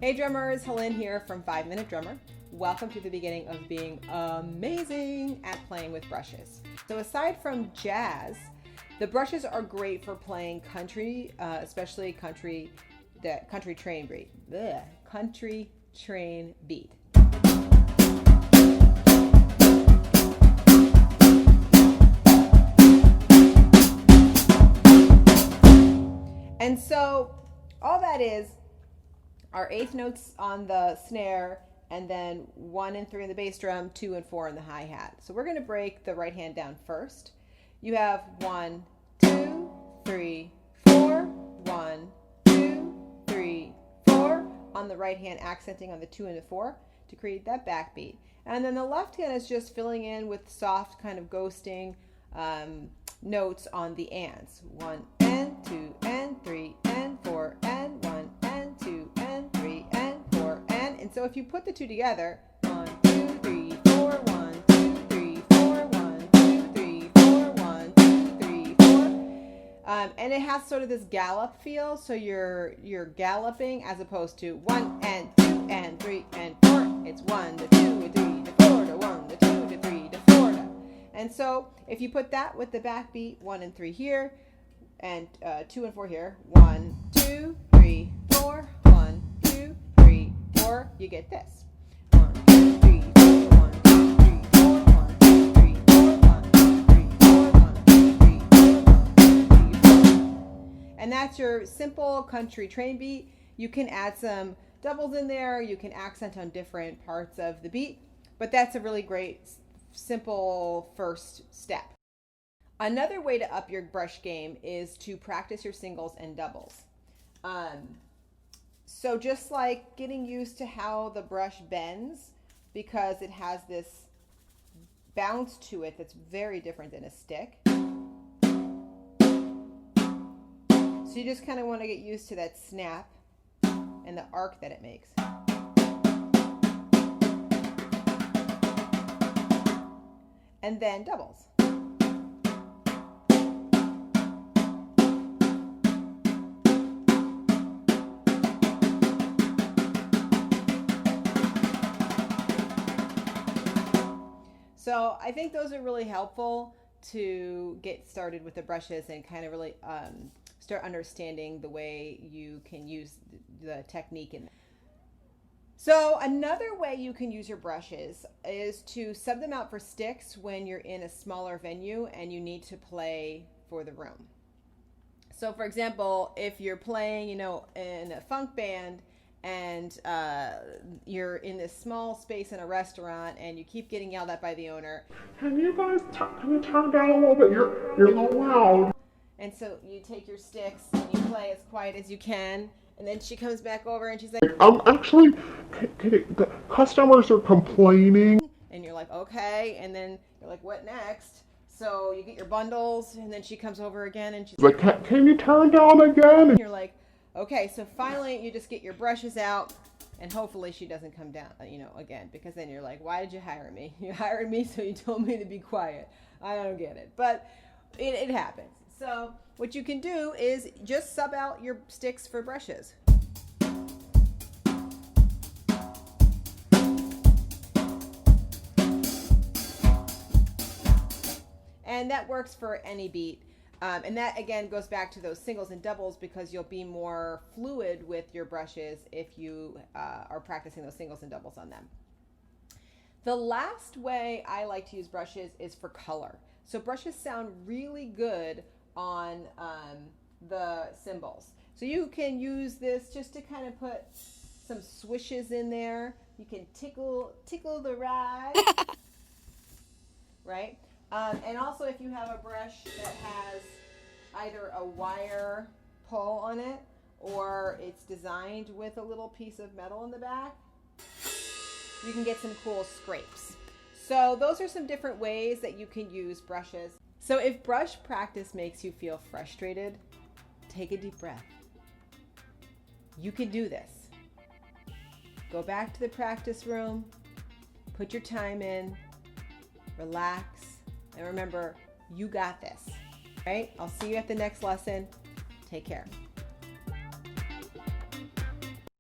Hey drummers, Hillyn here from 5 Minute Drummer. Welcome to the beginning of being amazing at playing with brushes. So aside from jazz, the brushes are great for playing country, especially country train beat. Country train beat. And so all that is our eighth notes on the snare, and then 1 and 3 in the bass drum, 2 and 4 in the hi-hat. So we're going to break the right hand down first. You have 1, 2, 3, 4, 1, 2, 3, 4 on the right hand, accenting on the 2 and the 4 to create that backbeat. And then the left hand is just filling in with soft kind of ghosting notes on the ands. 1 and 2 and 3 and 4 and 1 and 2 and 3 and 4 and so if you put the two together, 1, 2, 3, 4, 1, 2, 3, 4, 1, 2, 3, 4, 1, 2, 3, 4. And it has sort of this gallop feel, so you're galloping as opposed to 1 and 2 and 3 and 4. It's 1 to 2 to 3 to 4 to 1 to 2 to 3 to 4 to. And so if you put that with the backbeat, 1 and 3 here, and 2 and 4 here, 1, 2, 3, 4, 1, 2, 3, 4, you get this. 1, 2, 3, 4, 1, 2, 3, 4, 1, 2, 3, 4, 1, 2, 3, 4, 1, 2, 3, 4, 1, 2, 3, 4. And that's your simple country train beat. You can add some doubles in there, you can accent on different parts of the beat, but that's a really great simple first step. Another way to up your brush game is to practice your singles and doubles. So just like getting used to how the brush bends, because it has this bounce to it that's very different than a stick. So you just kind of want to get used to that snap and the arc that it makes. And then doubles. So I think those are really helpful to get started with the brushes and kind of really start understanding the way you can use the technique in. So another way you can use your brushes is to sub them out for sticks when you're in a smaller venue and you need to play for the room. So for example, if you're playing, in a funk band and you're in this small space in a restaurant and you keep getting yelled at by the owner, can you guys turn down a little bit? You're a little loud. And so you take your sticks and you play as quiet as you can. And then she comes back over and she's like, Actually, the customers are complaining. And you're like, okay. And then you're like, what next? So you get your bundles, and then she comes over again and she's like, can you turn down again? And you're like, okay. So finally you just get your brushes out, and hopefully she doesn't come down, again, because then you're like, why did you hire me? You hired me, so you told me to be quiet. I don't get it, but it happens. So what you can do is just sub out your sticks for brushes. And that works for any beat. And that, again, goes back to those singles and doubles, because you'll be more fluid with your brushes if you are practicing those singles and doubles on them. The last way I like to use brushes is for color. So brushes sound really good on the cymbals. So you can use this just to kind of put some swishes in there. You can tickle the ride, right? And also if you have a brush that has either a wire pull on it or it's designed with a little piece of metal in the back, you can get some cool scrapes. So those are some different ways that you can use brushes. So if brush practice makes you feel frustrated, take a deep breath. You can do this. Go back to the practice room, put your time in, relax, and remember, you got this, right? I'll see you at the next lesson. Take care.